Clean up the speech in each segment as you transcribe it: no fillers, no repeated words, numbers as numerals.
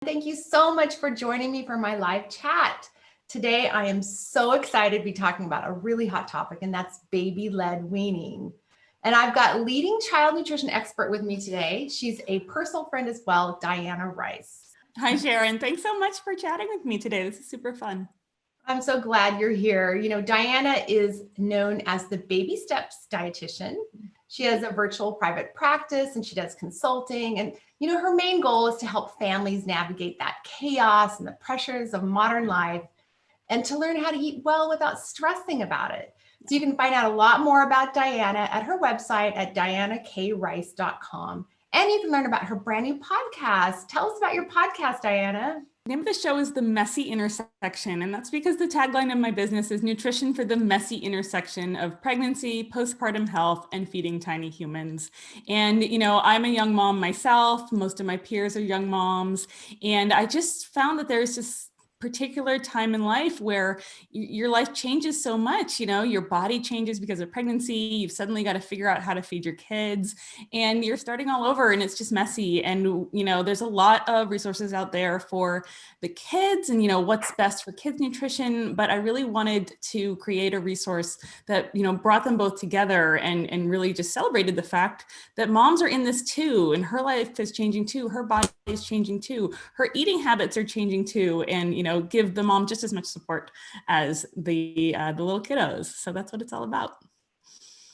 Thank you so much for joining me for my live chat. Today, I am so excited to be talking about a really hot topic, and that's baby-led weaning. And I've got leading child nutrition expert with me today. She's a personal friend as well, Diana Rice. Hi, Sharon. Thanks so much for chatting with me today. This is super fun. I'm so glad you're here. You know, Diana is known as the Baby Steps Dietitian. She has a virtual private practice and she does consulting. And, you know, her main goal is to help families navigate that chaos and the pressures of modern life and to learn how to eat well without stressing about it. So you can find out a lot more about Diana at her website at dianakrice.com. And you can learn about her brand new podcast. Tell us about your podcast, Diana. The name of the show is The Messy Intersection, and that's because the tagline of my business is nutrition for the messy intersection of pregnancy, postpartum health, and feeding tiny humans. And, you know, I'm a young mom myself. Most of my peers are young moms. And I just found that there's this particular time in life where your life changes so much. You know, your body changes because of pregnancy. You've suddenly got to figure out how to feed your kids and you're starting all over and it's just messy. And, you know, there's a lot of resources out there for the kids and, you know, what's best for kids nutrition. But I really wanted to create a resource that, you know, brought them both together and really just celebrated the fact that moms are in this too. And her life is changing too. Her body is changing too. Her eating habits are changing too. And, you know, give the mom just as much support as the little kiddos. So that's what it's all about.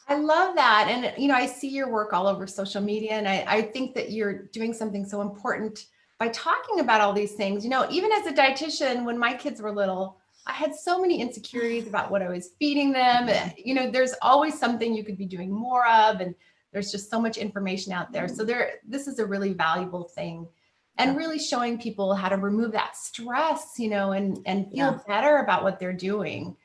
I love that. And, you know, I see your work all over social media. And I think that you're doing something so important by talking about all these things. You know, even as a dietitian, when my kids were little, I had so many insecurities about what I was feeding them. You know, there's always something you could be doing more of. And there's just so much information out there. So this is a really valuable thing. And really showing people how to remove that stress, you know, and feel better about what they're doing.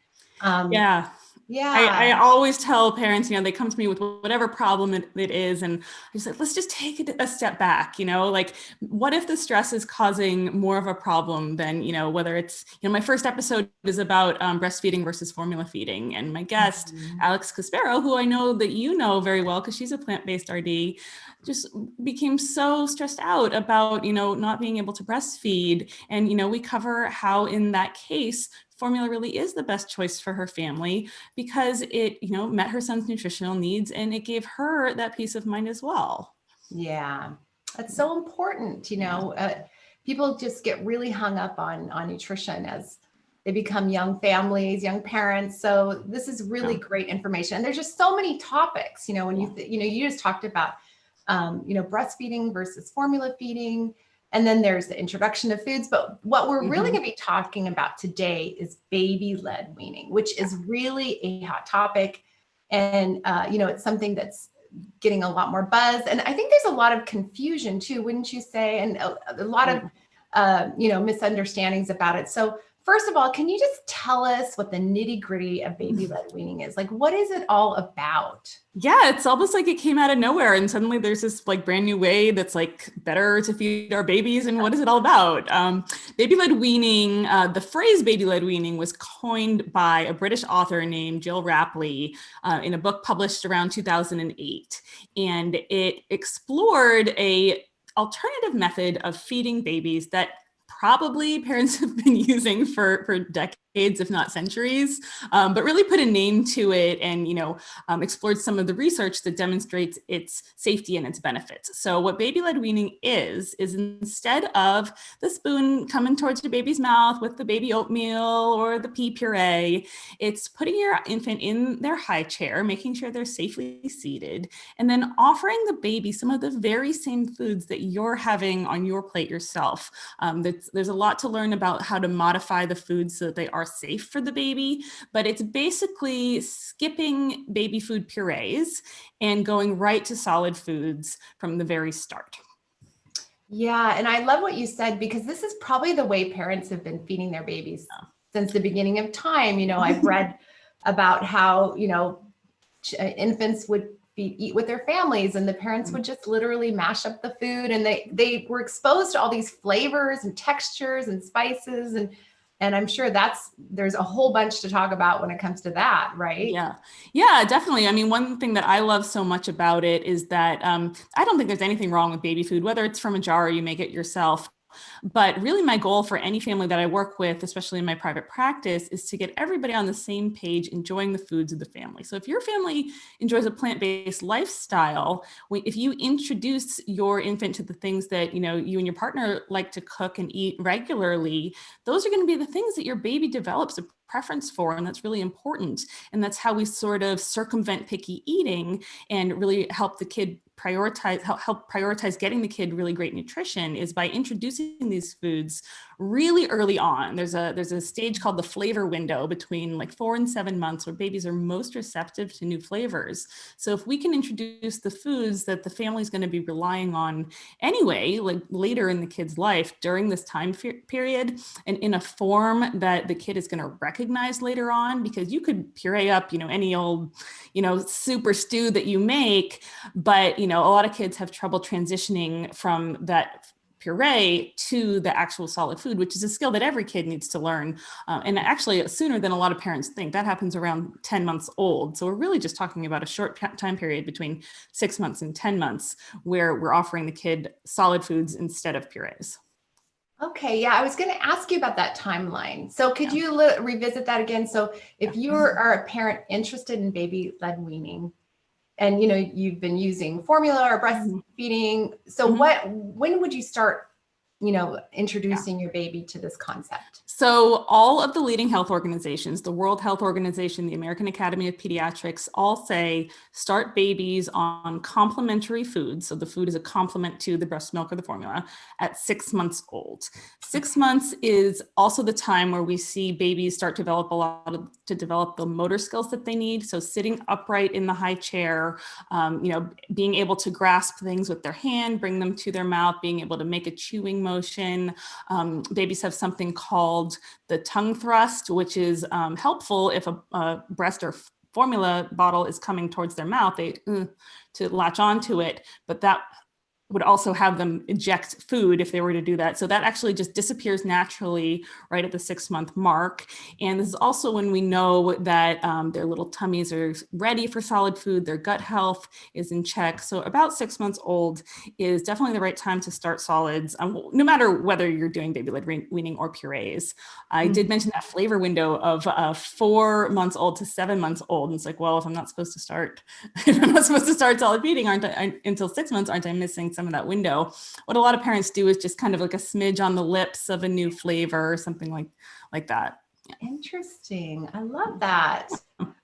Yeah. I always tell parents, you know, they come to me with whatever problem it is. And I just like, let's just take it a step back, you know, like what if the stress is causing more of a problem than, you know, whether it's, you know, my first episode is about breastfeeding versus formula feeding. And my guest, Alex Caspero, who I know that you know very well, because she's a plant-based RD, just became so stressed out about, you know, not being able to breastfeed. And, you know, we cover how in that case, formula really is the best choice for her family because it, you know, met her son's nutritional needs and it gave her that peace of mind as well. Yeah, that's so important. You know, people just get really hung up on nutrition as they become young families, young parents. So this is really great information. And there's just so many topics, you know, when you just talked about, you know, breastfeeding versus formula feeding. And then there's the introduction of foods. But what we're really going to be talking about today is baby-led weaning, which is really a hot topic. And, you know, it's something that's getting a lot more buzz. And I think there's a lot of confusion too, wouldn't you say? And a lot of, you know, misunderstandings about it. So first of all, can you just tell us what the nitty-gritty of baby-led weaning is? Like, what is it all about? Yeah, it's almost like it came out of nowhere and suddenly there's this like brand new way that's like better to feed our babies. And what is it all about? Baby-led weaning, the phrase baby-led weaning was coined by a British author named Jill Rapley in a book published around 2008. And it explored a alternative method of feeding babies that probably parents have been using for decades, if not centuries, but really put a name to it and, you know, explored some of the research that demonstrates its safety and its benefits. So what baby-led weaning is instead of the spoon coming towards your baby's mouth with the baby oatmeal or the pea puree, it's putting your infant in their high chair, making sure they're safely seated, and then offering the baby some of the very same foods that you're having on your plate yourself. There's a lot to learn about how to modify the foods so that they are safe for the baby, but it's basically skipping baby food purees and going right to solid foods from the very start. Yeah, and I love what you said, because this is probably the way parents have been feeding their babies since the beginning of time. You know, I've read about how, you know, infants would eat with their families and the parents would just literally mash up the food, and they were exposed to all these flavors and textures and spices, and I'm sure there's a whole bunch to talk about when it comes to that, right? Yeah, definitely. I mean, one thing that I love so much about it is that I don't think there's anything wrong with baby food, whether it's from a jar or you make it yourself. But really my goal for any family that I work with, especially in my private practice, is to get everybody on the same page enjoying the foods of the family. So if your family enjoys a plant-based lifestyle, if you introduce your infant to the things that you and your partner like to cook and eat regularly, those are going to be the things that your baby develops a preference for, and that's really important. And that's how we sort of circumvent picky eating and really help the kid help prioritize getting the kid really great nutrition, is by introducing these foods really early on. There's a stage called the flavor window between like 4 and 7 months where babies are most receptive to new flavors. So if we can introduce the foods that the family's going to be relying on anyway, like later in the kid's life during this time period, and in a form that the kid is going to recognize later on, because you could puree up, any old, soup or stew that you make, but a lot of kids have trouble transitioning from that puree to the actual solid food, which is a skill that every kid needs to learn. And actually sooner than a lot of parents think. That happens around 10 months old. So we're really just talking about a short time period between 6 months and 10 months where we're offering the kid solid foods instead of purees. Okay, yeah, I was going to ask you about that timeline. So could you revisit that again? So if you are a parent interested in baby-led weaning, and you've been using formula or breastfeeding, so when would you start introducing your baby to this concept? So all of the leading health organizations, the World Health Organization, the American Academy of Pediatrics, all say start babies on complementary foods. So the food is a complement to the breast milk or the formula at 6 months old. 6 months is also the time where we see babies start to develop the motor skills that they need. So sitting upright in the high chair, being able to grasp things with their hand, bring them to their mouth, being able to make a chewing motion. Babies have something called the tongue thrust, which is helpful if a breast or formula bottle is coming towards their mouth, to latch onto it, but that would also have them eject food if they were to do that. So that actually just disappears naturally right at the 6 month mark. And this is also when we know that their little tummies are ready for solid food, their gut health is in check. So about 6 months old is definitely the right time to start solids, no matter whether you're doing baby-led weaning or purees. I did mention that flavor window of 4 months old to 7 months old. And it's like, well, if I'm not supposed to start solid feeding until 6 months, aren't I missing some of that window? What a lot of parents do is just kind of like a smidge on the lips of a new flavor or something like that. Yeah. Interesting. I love that.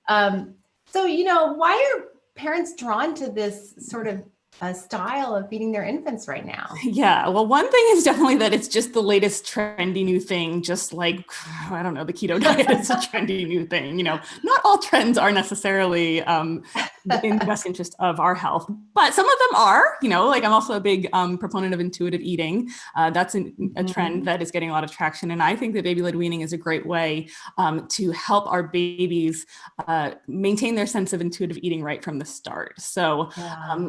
So, why are parents drawn to this sort of style of feeding their infants right now? Yeah, well, one thing is definitely that it's just the latest trendy new thing, just like, I don't know, the keto diet is a trendy new thing. Not all trends are necessarily in the best interest of our health, but some of them are, like I'm also a big proponent of intuitive eating. That's a trend that is getting a lot of traction. And I think that baby-led weaning is a great way to help our babies maintain their sense of intuitive eating right from the start. So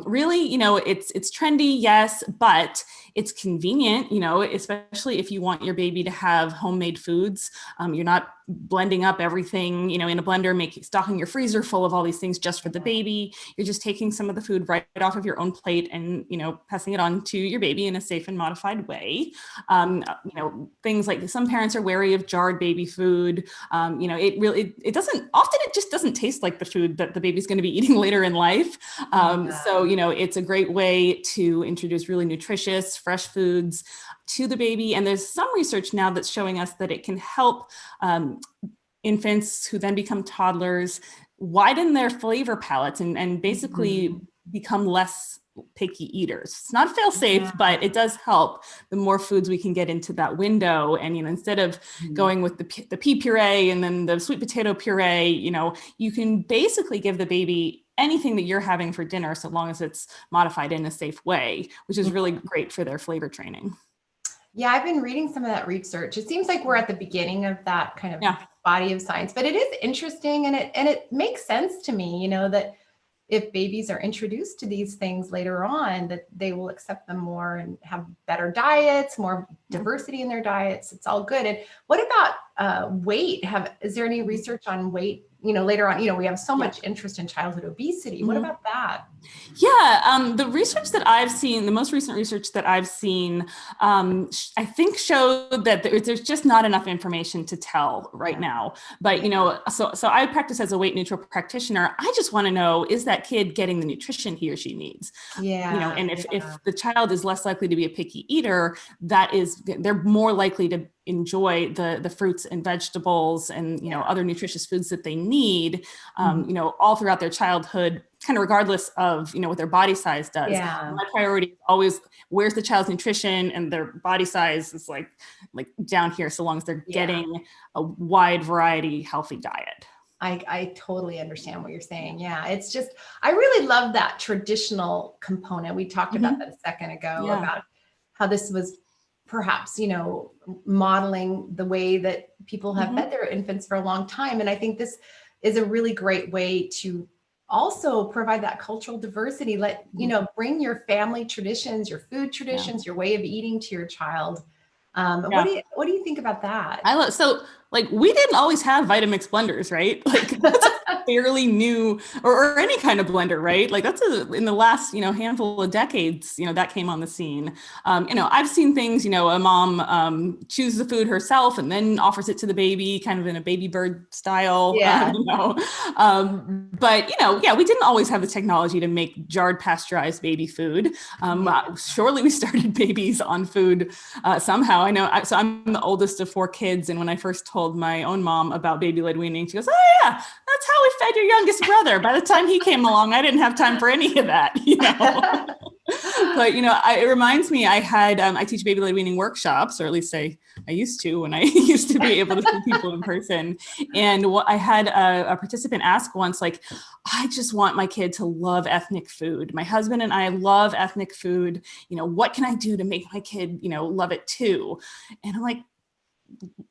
really, it's trendy, yes, but it's convenient, especially if you want your baby to have homemade foods. You're not blending up everything, in a blender, stocking your freezer full of all these things just for the baby. You're just taking some of the food right off of your own plate and, passing it on to your baby in a safe and modified way. Things like some parents are wary of jarred baby food. It just doesn't taste like the food that the baby's going to be eating later in life. So, it's a great way to introduce really nutritious, fresh foods to the baby. And there's some research now that's showing us that it can help infants who then become toddlers widen their flavor palettes and basically become less picky eaters. It's not fail safe, but it does help the more foods we can get into that window. And, instead of going with the pea puree and then the sweet potato puree, you can basically give the baby anything that you're having for dinner, so long as it's modified in a safe way, which is really great for their flavor training. Yeah, I've been reading some of that research. It seems like we're at the beginning of that kind of body of science, but it is interesting, and it makes sense to me, that if babies are introduced to these things later on, that they will accept them more and have better diets, more diversity in their diets. It's all good. And what about weight? Is there any research on weight? Later on, we have so much interest in childhood obesity. What about that? Yeah, the research that I've seen, the most recent research that I've seen, I think showed that there's just not enough information to tell right now. But, so I practice as a weight neutral practitioner. I just want to know, is that kid getting the nutrition he or she needs? Yeah. And if the child is less likely to be a picky eater, they're more likely to enjoy the fruits and vegetables and, other nutritious foods that they need, all throughout their childhood, kind of regardless of, what their body size does. Yeah. My priority is always, where's the child's nutrition, and their body size is like down here, so long as they're getting a wide variety, healthy diet. I totally understand what you're saying. Yeah. It's just, I really love that traditional component. We talked about that a second ago, about how this was perhaps, modeling the way that people have fed their infants for a long time. And I think this is a really great way to also provide that cultural diversity. Bring your family traditions, your food traditions, your way of eating to your child. What do you think about that? We didn't always have Vitamix blenders, right? That's fairly new, or any kind of blender, right? That's in the last, handful of decades, that came on the scene. I've seen things, a mom chooses the food herself and then offers it to the baby, kind of in a baby bird style. Yeah. But we didn't always have the technology to make jarred pasteurized baby food. Surely we started babies on food somehow. I know. So I'm the oldest of 4 kids, and when I first told my own mom about baby led weaning, she goes, "Oh yeah, that's how we fed your youngest brother. By the time he came along, I didn't have time for any of that." But it reminds me, I teach baby led weaning workshops, or at least I used to, when I used to be able to see people in person. And I had a participant ask once, I just want my kid to love ethnic food. My husband and I love ethnic food. What can I do to make my kid, love it too? And I'm like,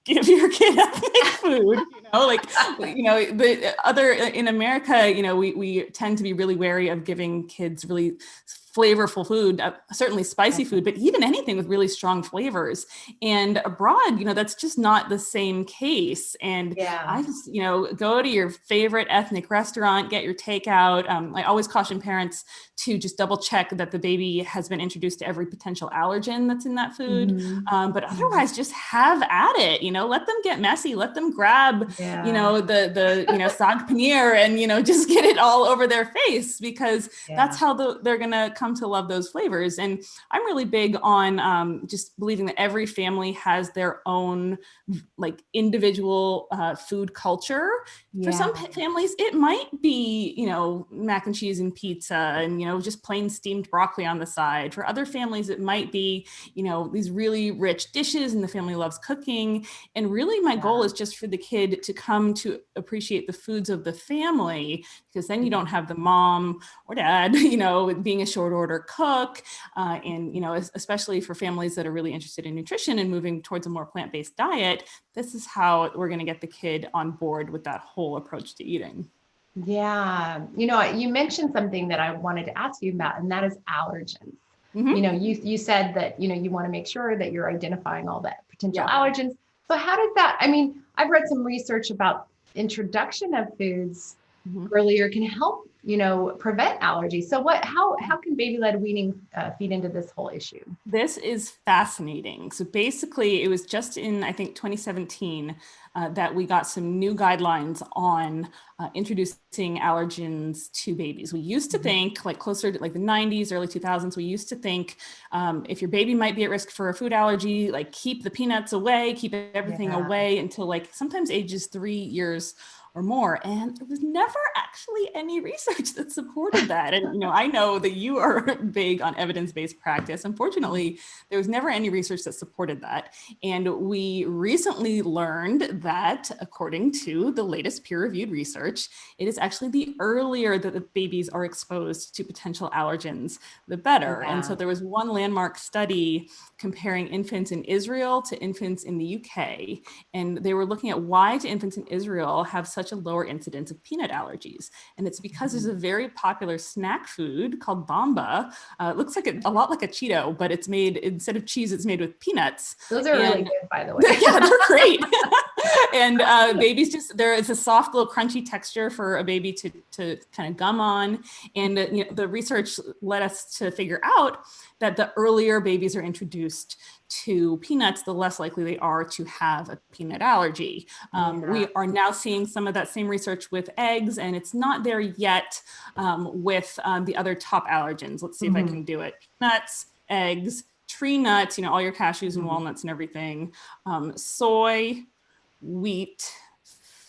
give your kid ethnic food, the other in America, we tend to be really wary of giving kids really flavorful food, certainly spicy food, but even anything with really strong flavors. And abroad, that's just not the same case. And I just, go to your favorite ethnic restaurant, get your takeout. I always caution parents to just double check that the baby has been introduced to every potential allergen that's in that food. But otherwise, just have at it. Let them get messy. Let them grab, the saag paneer and, just get it all over their face, because that's how they're going to come to love those flavors. And I'm really big on just believing that every family has their own individual food culture. For some families, it might be, mac and cheese and pizza and, just plain steamed broccoli on the side. For other families, it might be, these really rich dishes, and the family loves cooking. And really my goal is just for the kid to come to appreciate the foods of the family, because then you don't have the mom or dad, being a short order cook. And, especially for families that are really interested in nutrition and moving towards a more plant-based diet, this is how we're going to get the kid on board with that whole approach to eating. Yeah. You mentioned something that I wanted to ask you about, and that is allergens. You said that, you want to make sure that you're identifying all the potential allergens. So how does that, I've read some research about introduction of foods earlier can help, prevent allergies. So how can baby led weaning feed into this whole issue? This is fascinating. So basically it was just in, I think, 2017 that we got some new guidelines on introducing allergens to babies. We used to think, closer to the 90s, early 2000s, we used to think if your baby might be at risk for a food allergy, keep the peanuts away, keep everything away until sometimes ages 3 years or more. And there was never actually any research that supported that. And, I know that you are big on evidence-based practice. Unfortunately, there was never any research that supported that. And we recently learned that, according to the latest peer-reviewed research, it is actually the earlier that the babies are exposed to potential allergens, the better. And so there was one landmark study comparing infants in Israel to infants in the UK. And they were looking at why do infants in Israel have such a lower incidence of peanut allergies. And it's because there's a very popular snack food called bamba. It looks like a lot like a Cheeto, but it's made, instead of cheese, it's made with peanuts. Those are really good, by the way. Yeah, they're great. And babies there is a soft little crunchy texture for a baby to kind of gum on. And the research led us to figure out that the earlier babies are introduced to peanuts, the less likely they are to have a peanut allergy. We are now seeing some of that same research with eggs, and it's not there yet with the other top allergens. Let's see if I can do it. Nuts, eggs, tree nuts, all your cashews and walnuts and everything, soy, wheat,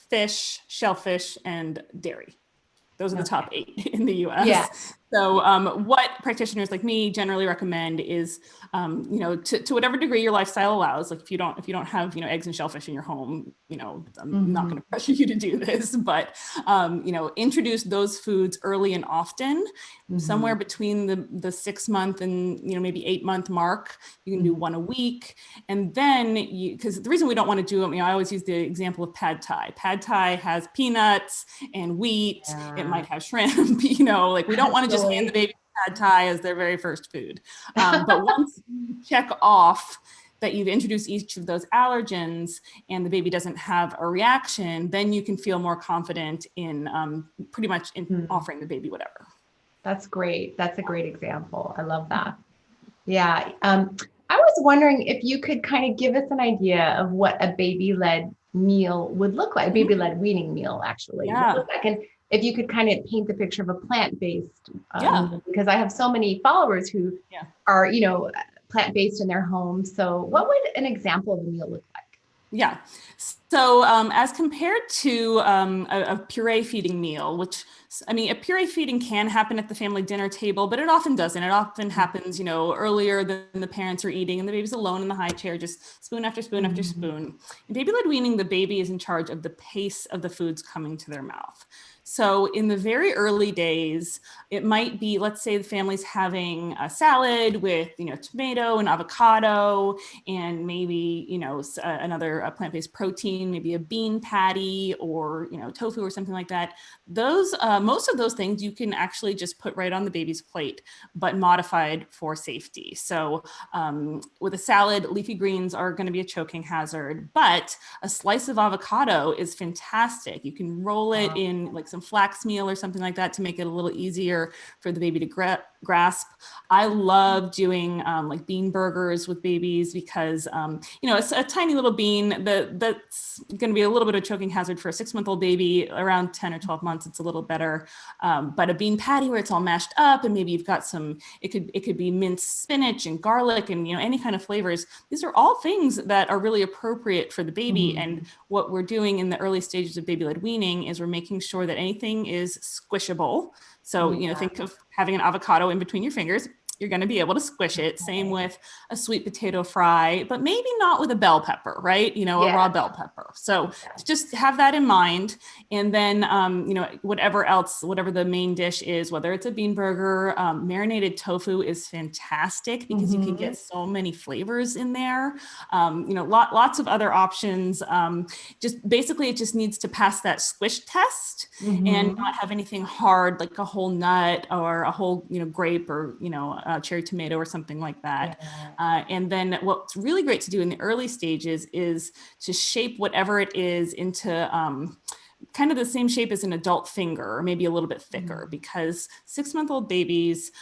fish, shellfish, and dairy. Those are the top 8 in the US. Yeah. So what practitioners like me generally recommend is, to whatever degree your lifestyle allows, like if you don't have, eggs and shellfish in your home, I'm not going to pressure you to do this, but, introduce those foods early and often, somewhere between the 6-month and, maybe 8-month mark. You can do one a week. And then because the reason we don't want to do it, I always use the example of pad thai. Pad thai has peanuts and wheat. It might have shrimp, we don't want to just hand the baby pad thai as their very first food. But once you check off that you've introduced each of those allergens and the baby doesn't have a reaction, then you can feel more confident in pretty much in offering the baby whatever. That's great. That's a great example. I love that. Yeah. I was wondering if you could kind of give us an idea of what a baby-led meal would look like, a baby-led weaning meal actually would look like. And if you could kind of paint the picture of a plant-based, because I have so many followers who are, plant-based in their homes. So what would an example of a meal look like? Yeah. So as compared to a puree feeding meal, which, a puree feeding can happen at the family dinner table, but it often doesn't. It often happens, earlier than the parents are eating and the baby's alone in the high chair, just spoon after spoon after spoon. In baby-led weaning, the baby is in charge of the pace of the foods coming to their mouth. So in the very early days, it might be, let's say the family's having a salad with, tomato and avocado and maybe, another plant-based protein, maybe a bean patty or, tofu or something like that. Those, most of those things you can actually just put right on the baby's plate, but modified for safety. So with a salad, leafy greens are going to be a choking hazard, but a slice of avocado is fantastic. You can roll it in like some flax meal or something like that to make it a little easier for the baby to grasp. I love doing like bean burgers with babies because, it's a tiny little bean that's going to be a little bit of choking hazard for a 6-month-old baby. Around 10 or 12 months, it's a little better. But a bean patty where it's all mashed up and maybe you've got it could be minced spinach and garlic and, any kind of flavors. These are all things that are really appropriate for the baby. And what we're doing in the early stages of baby-led weaning is we're making sure that anything is squishable. So, think of having an avocado in between your fingers. You're going to be able to squish it. Same with a sweet potato fry, but maybe not with a bell pepper, right? A raw bell pepper. So just have that in mind. And then, whatever the main dish is, whether it's a bean burger, marinated tofu is fantastic because you can get so many flavors in there. Lots of other options. Just basically, it just needs to pass that squish test and not have anything hard like a whole nut or a whole, grape or, cherry tomato or something like that. And then what's really great to do in the early stages is to shape whatever it is into kind of the same shape as an adult finger, or maybe a little bit thicker, because 6-month-old babies,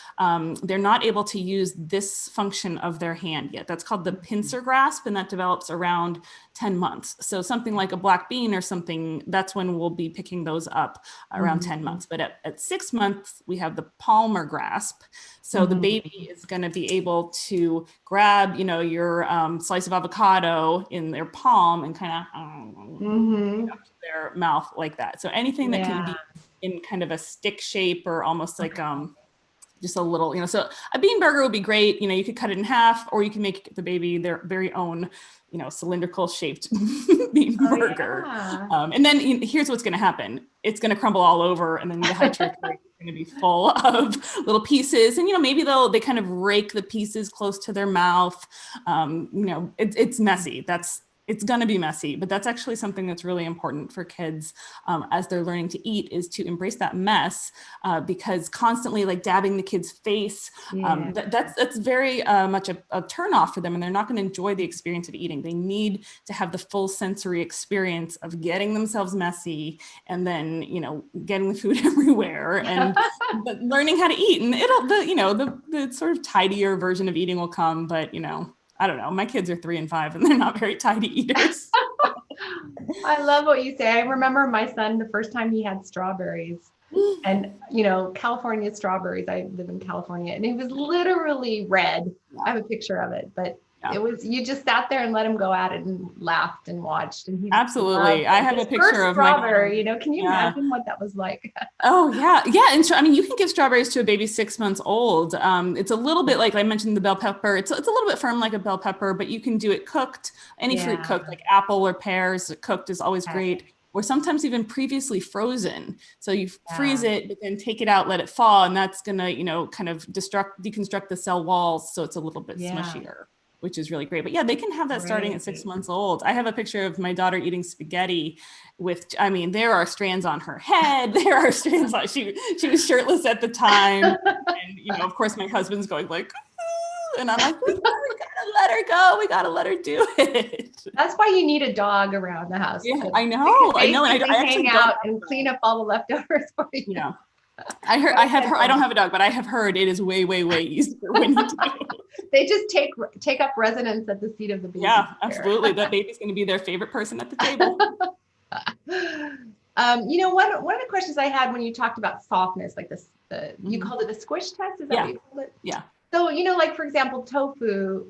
they're not able to use this function of their hand yet. That's called the pincer grasp, and that develops around 10 months. So something like a black bean or something, that's when we'll be picking those up around 10 months. But at 6 months, we have the palmar grasp. So the baby is going to be able to grab, your slice of avocado in their palm and kind of their mouth like that. So anything that can be in kind of a stick shape or almost like just a little, so a bean burger would be great. You could cut it in half, or you can make the baby their very own, cylindrical shaped bean burger. And then here's what's going to happen. It's going to crumble all over, and then the high chair is going to be full of little pieces. And, maybe they kind of rake the pieces close to their mouth. It's messy. That's It's going to be messy, but that's actually something that's really important for kids as they're learning to eat, is to embrace that mess, because constantly like dabbing the kid's face, that's very much a turn off for them, and they're not going to enjoy the experience of eating. They need to have the full sensory experience of getting themselves messy and then, you know, getting the food everywhere and learning how to eat. And the sort of tidier version of eating will come, but you know, I don't know. My kids are 3 and 5 and they're not very tidy eaters. I love what you say. I remember my son, the first time he had strawberries, and you know, California strawberries, I live in California, and it was literally red. I have a picture of it, but it was, you just sat there and let him go at it and laughed and watched. And he absolutely. I have a picture of strawberry, you know, can you imagine what that was like? Oh yeah. Yeah. And so, I mean, you can give strawberries to a baby 6 months old. It's a little bit like I mentioned the bell pepper. It's a little bit firm like a bell pepper, but you can do it cooked, any fruit cooked, like apple or pears. Cooked is always great. Or sometimes even previously frozen. So you freeze it, but then take it out, let it fall. And that's gonna, you know, kind of deconstruct the cell walls. So it's a little bit smushier, which is really great. But yeah, they can have that starting at 6 months old. I have a picture of my daughter eating spaghetti with, I mean, there are strands on her head. There are strands on, she was shirtless at the time. And, you know, of course my husband's going like, and I'm like, we gotta let her go. We gotta let her do it. That's why you need a dog around the house. Yeah, I know. And I hang out and clean up all the leftovers for you. Yeah. I don't have a dog, but I have heard it is way easier when you do. They just take up residence at the seat of the baby. Yeah, absolutely. That baby's going to be their favorite person at the table. You know, one of the questions I had when you talked about softness, like this, you called it the Squish Test. Is that what you called it? Yeah. So, you know, like for example, tofu,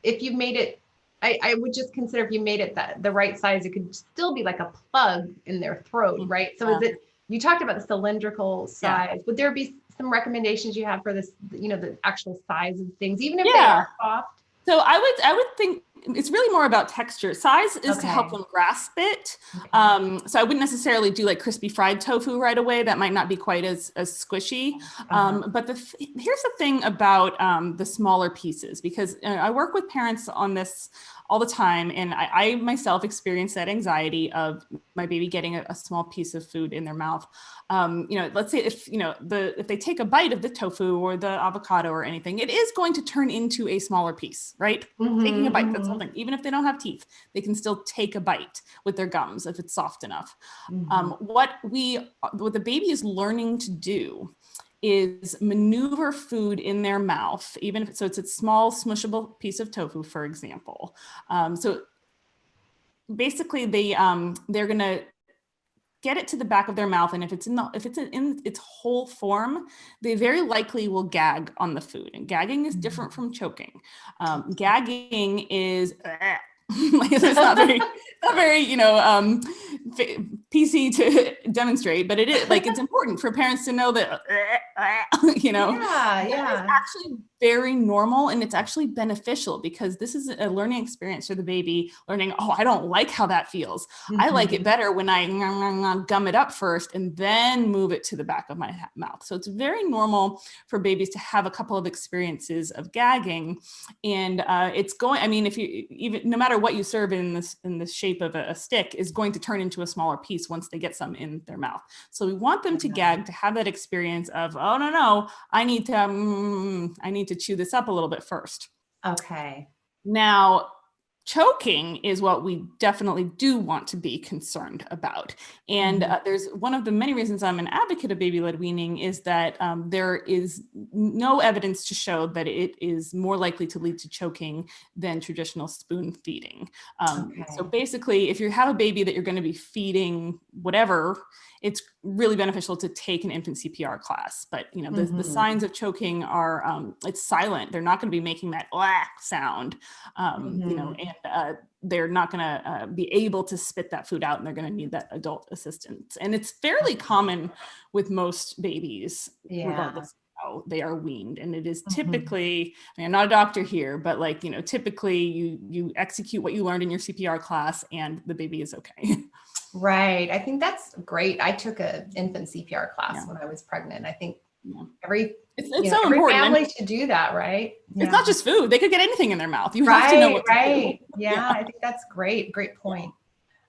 if you made it, I would just consider if you made it the right size, it could still be like a plug in their throat, right? So is it, you talked about the cylindrical size. Would there be some recommendations you have for this, you know, the actual size of things, even if they are soft? So I would think it's really more about texture. Size is to help them grasp it. So I wouldn't necessarily do like crispy fried tofu right away. That might not be quite as squishy. But here's the thing about the smaller pieces, because I work with parents on this all the time. And I myself experience that anxiety of my baby getting a small piece of food in their mouth. You know, let's say if they take a bite of the tofu or the avocado or anything, it is going to turn into a smaller piece, right? Taking a bite, that's something. Even if they don't have teeth, they can still take a bite with their gums if it's soft enough. What the baby is learning to do is maneuver food in their mouth, even if it's a small smushable piece of tofu, for example. So basically they're going to get it to the back of their mouth. And if it's in its whole form, they very likely will gag on the food. And gagging is different from choking. Gagging is it's not very, you know, PC to demonstrate, but it is like, it's important for parents to know that, you know, that is actually very normal, and it's actually beneficial, because this is a learning experience for the baby, learning, oh, I don't like how that feels. I like it better when I gum it up first and then move it to the back of my mouth. So it's very normal for babies to have a couple of experiences of gagging, and it's going, I mean, if you even, no matter what you serve in the shape of a stick, is going to turn into a smaller piece once they get some in their mouth. So we want them to gag, to have that experience of, oh no, I need to chew this up a little bit first. Okay. Now, choking is what we definitely do want to be concerned about. And there's one of the many reasons I'm an advocate of baby-led weaning is that there is no evidence to show that it is more likely to lead to choking than traditional spoon feeding. So basically, if you have a baby that you're going to be feeding whatever, it's really beneficial to take an infant CPR class. But you know, the signs of choking are it's silent. They're not going to be making that sound, you know, and they're not going to be able to spit that food out, and they're going to need that adult assistance. And it's fairly common with most babies, regardless of how they are weaned. And it is typically, I mean, I'm not a doctor here, but like, you know, typically you execute what you learned in your CPR class and the baby is okay. Right. I think that's great. I took an infant CPR class when I was pregnant. I think every It's so every important. family should do that, right? It's not just food. They could get anything in their mouth. You have to know what to do. Yeah, I think that's great. Great point.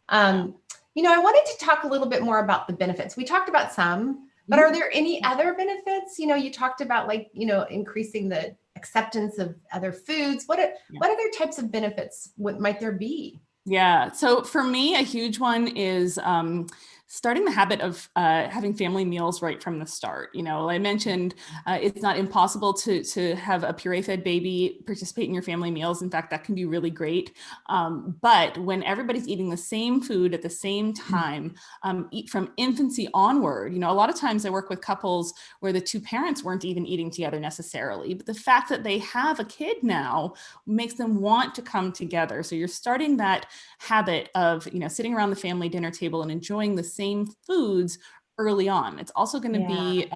I wanted to talk a little bit more about the benefits. We talked about some, but are there any other benefits? You talked about increasing the acceptance of other foods. What other types of benefits might there be? Yeah. So for me, a huge one is starting the habit of having family meals right from the start. I mentioned it's not impossible to have a puree-fed baby participate in your family meals. In fact, that can be really great. But when everybody's eating the same food at the same time, eat from infancy onward, a lot of times I work with couples where the two parents weren't even eating together necessarily, but the fact that they have a kid now makes them want to come together. So you're starting that habit of, sitting around the family dinner table and enjoying the same foods early on. It's also going to be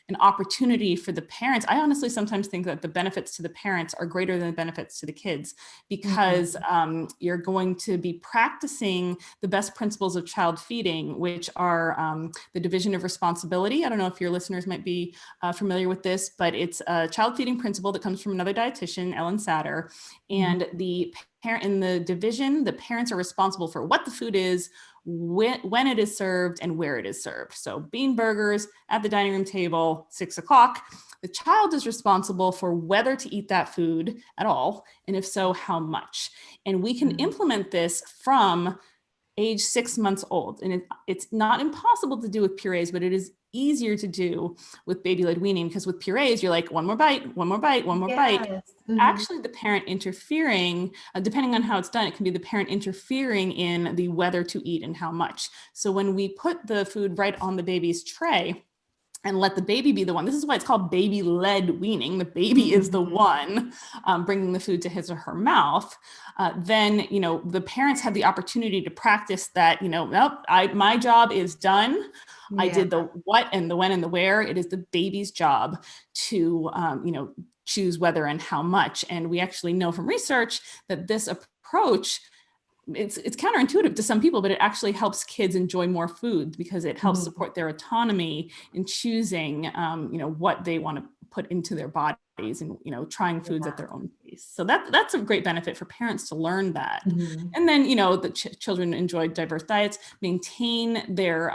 an opportunity for the parents. I honestly sometimes think that the benefits to the parents are greater than the benefits to the kids, because you're going to be practicing the best principles of child feeding, which are the division of responsibility. I don't know if your listeners might be familiar with this, but it's a child feeding principle that comes from another dietitian, Ellen Satter. And the parent in the division, the parents are responsible for what the food is, when it is served, and where it is served. So bean burgers at the dining room table, 6 o'clock. The child is responsible for whether to eat that food at all, and if so, how much. And we can implement this from age 6 months old. And it's not impossible to do with purees, but it is easier to do with baby-led weaning, because with purees, you're like, one more bite, one more bite, one more bite. Actually, the parent interfering, depending on how it's done, it can be the parent interfering in the whether to eat and how much. So when we put the food right on the baby's tray and let the baby be the one, this is why it's called baby-led weaning. The baby is the one bringing the food to his or her mouth. Then, the parents have the opportunity to practice that, nope, my job is done. I did the what and the when and the where. It is the baby's job to, choose whether and how much. And we actually know from research that this approach, it's counterintuitive to some people, but it actually helps kids enjoy more food, because it helps support their autonomy in choosing, what they want to put into their bodies, and, trying foods at their own pace. So that's a great benefit for parents to learn that. And then, the children enjoy diverse diets, maintain their,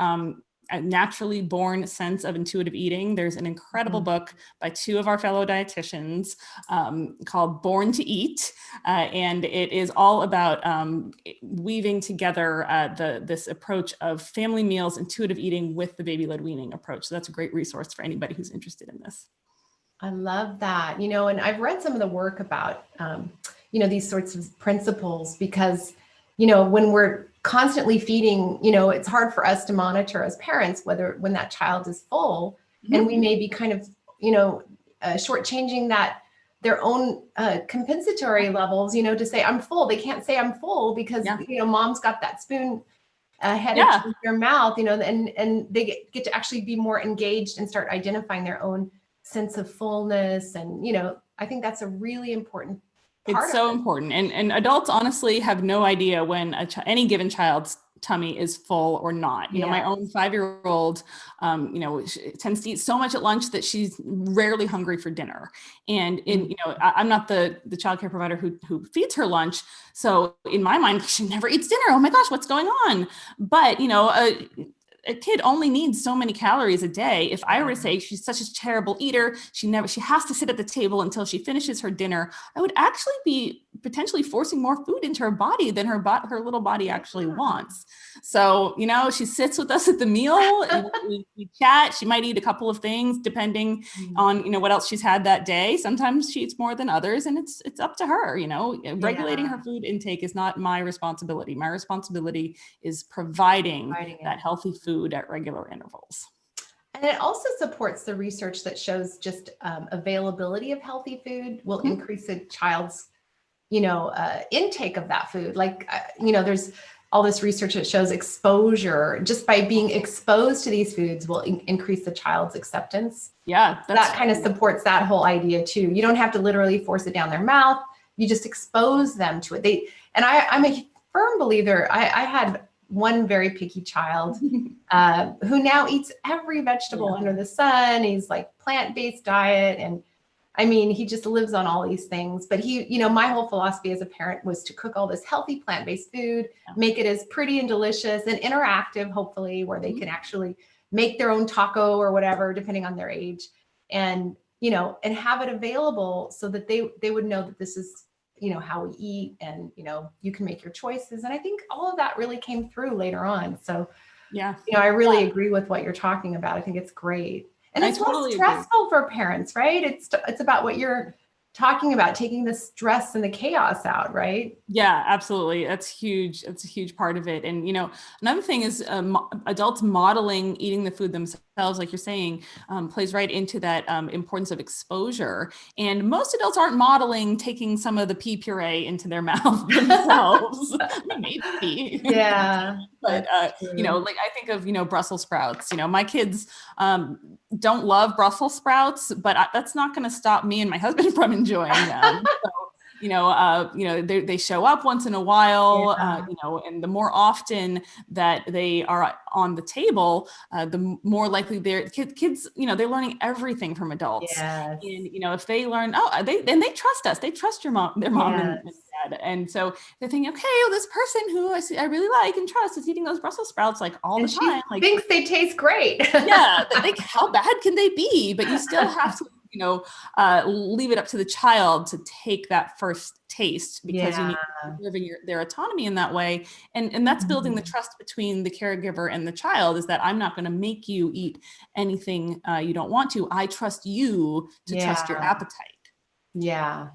a naturally born sense of intuitive eating. There's an incredible book by 2 of our fellow dietitians called Born to Eat. And it is all about weaving together this approach of family meals, intuitive eating with the baby-led weaning approach. So that's a great resource for anybody who's interested in this. I love that, and I've read some of the work about, these sorts of principles, because, when we're constantly feeding, it's hard for us to monitor as parents when that child is full, and we may be kind of, shortchanging their own compensatory levels, to say I'm full. They can't say I'm full because, mom's got that spoon headed to their mouth, and they get to actually be more engaged and start identifying their own sense of fullness. And, I think that's a really important part. It's so important. And adults honestly have no idea when any given child's tummy is full or not. My own 5-year-old, she tends to eat so much at lunch that she's rarely hungry for dinner. And I'm not the childcare provider who feeds her lunch. So in my mind, she never eats dinner. Oh my gosh, what's going on? But, a kid only needs so many calories a day. If I were to say she's such a terrible eater, she has to sit at the table until she finishes her dinner, I would actually be potentially forcing more food into her body than her little body actually wants. So, she sits with us at the meal, and we chat. She might eat a couple of things depending on, what else she's had that day. Sometimes she eats more than others, and it's up to her. Regulating her food intake is not my responsibility. My responsibility is providing that healthy food at regular intervals. And it also supports the research that shows just availability of healthy food will increase a child's, intake of that food. Like, there's all this research that shows exposure, just by being exposed to these foods, will increase the child's acceptance. Yeah. That kind of supports that whole idea too. You don't have to literally force it down their mouth. You just expose them to it. I'm a firm believer. I had one very picky child who now eats every vegetable under the sun. He's like plant-based diet. And I mean, he just lives on all these things. But my whole philosophy as a parent was to cook all this healthy plant-based food, make it as pretty and delicious and interactive, hopefully, where they can actually make their own taco or whatever, depending on their age. And and have it available so that they would know that this is, how we eat, and, you can make your choices. And I think all of that really came through later on. So, I really agree with what you're talking about. I think it's great. And it's less stressful for parents, right? It's about what you're talking about, taking the stress and the chaos out, right? Yeah, absolutely. That's huge. That's a huge part of it. And, another thing is adults modeling eating the food themselves, like you're saying, plays right into that importance of exposure. And most adults aren't modeling taking some of the pea puree into their mouth themselves. Maybe. Yeah. But, like I think of, Brussels sprouts, my kids don't love Brussels sprouts, but that's not going to stop me and my husband from enjoying them. So, they show up once in a while, and the more often that they are on the table, the more likely kids, they're learning everything from adults. Yes. And, if they learn, they trust us, they trust their mom and dad. And so they're thinking, okay, well, this person who I really like and trust is eating those Brussels sprouts like all the time. Like, thinks they taste great. How bad can they be? But you still have to, leave it up to the child to take that first taste, because you need to preserve their autonomy in that way. And that's building the trust between the caregiver and the child, is that I'm not going to make you eat anything you don't want to. I trust you to trust your appetite. Yeah.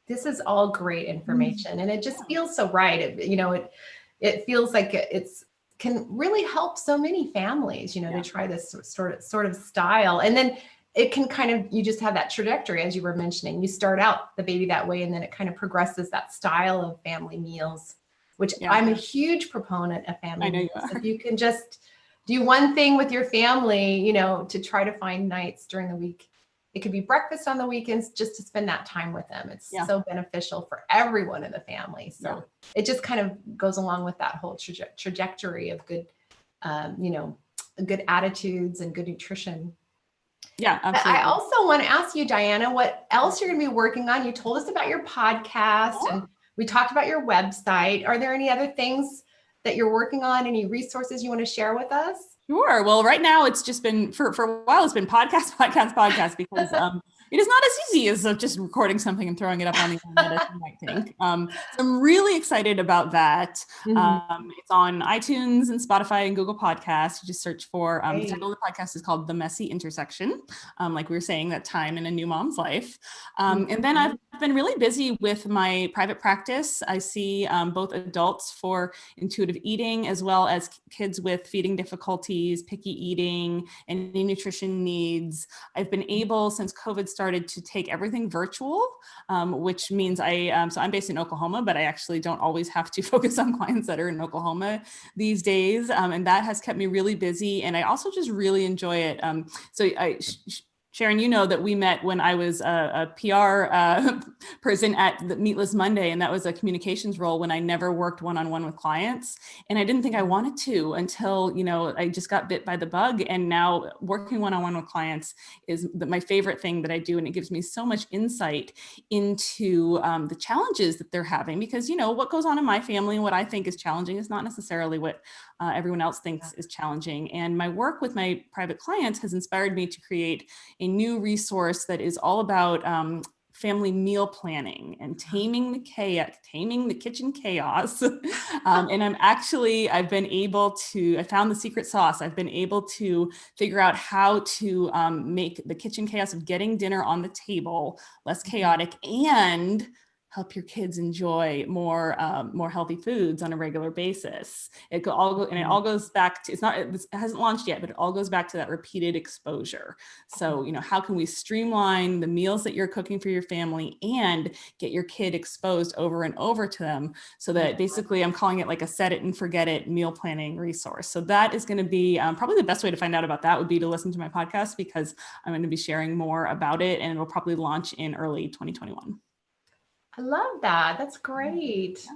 This is all great information, and it just feels so right. It feels like it's can really help so many families, to try this sort of style. And then it can kind of, you just have that trajectory, as you were mentioning. You start out the baby that way, and then it kind of progresses that style of family meals, which I'm a huge proponent of family meals. If you can just do one thing with your family, to try to find nights during the week. It could be breakfast on the weekends, just to spend that time with them. It's so beneficial for everyone in the family. So it just kind of goes along with that whole trajectory of good, good attitudes and good nutrition. Yeah, absolutely. I also want to ask you, Diana, what else you're going to be working on? You told us about your podcast and we talked about your website. Are there any other things that you're working on? Any resources you want to share with us? Sure. Well, right now it's just been for a while. It's been podcast because it is not as easy as just recording something and throwing it up on the internet, as you might think. So I'm really excited about that. It's on iTunes and Spotify and Google Podcasts. You just search for the title of the podcast is called The Messy Intersection. Like we were saying, that time in a new mom's life. And then I've been really busy with my private practice. I see both adults for intuitive eating, as well as kids with feeding difficulties, picky eating, any nutrition needs. I've been able, since COVID started, to take everything virtual, which means so I'm based in Oklahoma, but I actually don't always have to focus on clients that are in Oklahoma these days. And that has kept me really busy. And I also just really enjoy it. Sharon, that we met when I was a PR person at the Meatless Monday, and that was a communications role when I never worked one-on-one with clients. And I didn't think I wanted to until, I just got bit by the bug. And now working one-on-one with clients is my favorite thing that I do. And it gives me so much insight into the challenges that they're having, because, what goes on in my family and what I think is challenging is not necessarily what everyone else thinks is challenging. And my work with my private clients has inspired me to create a new resource that is all about family meal planning and taming the kitchen chaos. And I've been able to, I found the secret sauce. I've been able to figure out how to make the kitchen chaos of getting dinner on the table less chaotic and help your kids enjoy more healthy foods on a regular basis. It all goes back to, it hasn't launched yet, but it all goes back to that repeated exposure. So, how can we streamline the meals that you're cooking for your family and get your kid exposed over and over to them, so that basically I'm calling it like a set it and forget it meal planning resource. So that is going to be probably the best way to find out about that would be to listen to my podcast, because I'm going to be sharing more about it, and it'll probably launch in early 2021. I love that. That's great.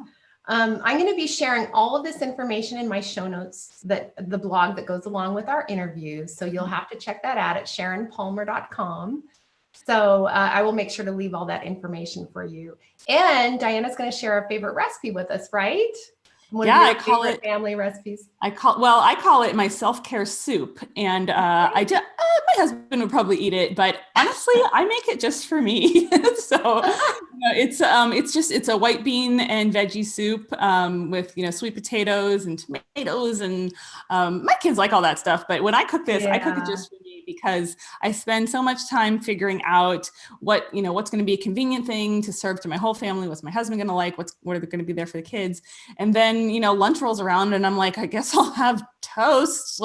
I'm going to be sharing all of this information in my show notes, that the blog that goes along with our interviews. So you'll have to check that out at SharonPalmer.com. So I will make sure to leave all that information for you. And Diana's going to share a favorite recipe with us, right? One of your I call favorite it family recipes. I call it my self-care soup. And my husband would probably eat it, but honestly, I make it just for me. So it's a white bean and veggie soup with, sweet potatoes and tomatoes. And my kids like all that stuff. But when I cook this, I cook it just for me because I spend so much time figuring out what's going to be a convenient thing to serve to my whole family. What's my husband going to like? What are they going to be there for the kids? And then, lunch rolls around and I'm like, I guess I'll have toast.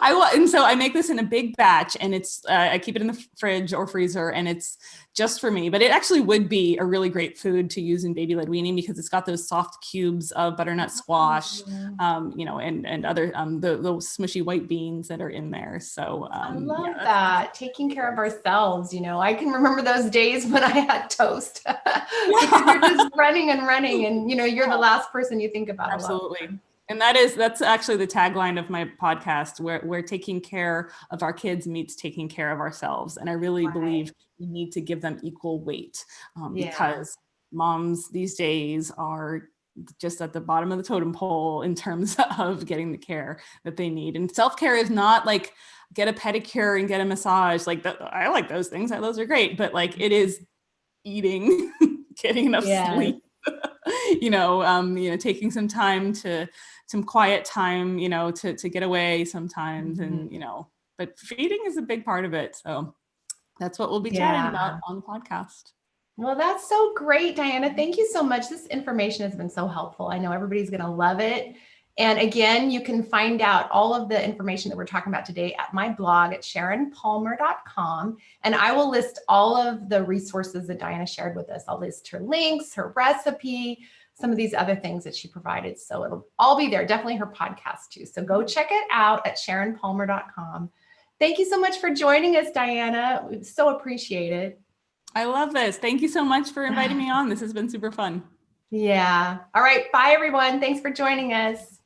And so I make this in a big batch, and it's I keep it in the fridge or freezer, and it's just for me. But it actually would be a really great food to use in baby led weaning because it's got those soft cubes of butternut squash, and other those smushy white beans that are in there. So I love that, taking care of ourselves. I can remember those days when I had toast because you're just running and running, and you're the last person you think about. Absolutely. And that's actually the tagline of my podcast, where taking care of our kids meets taking care of ourselves. And I really believe we need to give them equal weight because moms these days are just at the bottom of the totem pole in terms of getting the care that they need. And self-care is not like get a pedicure and get a massage. I like those things. Those are great. But it is eating, getting enough sleep, taking some quiet time, to get away sometimes. And, but feeding is a big part of it. So that's what we'll be chatting about on the podcast. Well, that's so great, Diana. Thank you so much. This information has been so helpful. I know everybody's going to love it. And again, you can find out all of the information that we're talking about today at my blog at SharonPalmer.com. And I will list all of the resources that Diana shared with us. I'll list her links, her recipe, some of these other things that she provided. So it'll all be there, definitely her podcast too. So go check it out at SharonPalmer.com. Thank you so much for joining us, Diana. We so appreciate it. I love this. Thank you so much for inviting me on. This has been super fun. Yeah. All right. Bye, everyone. Thanks for joining us.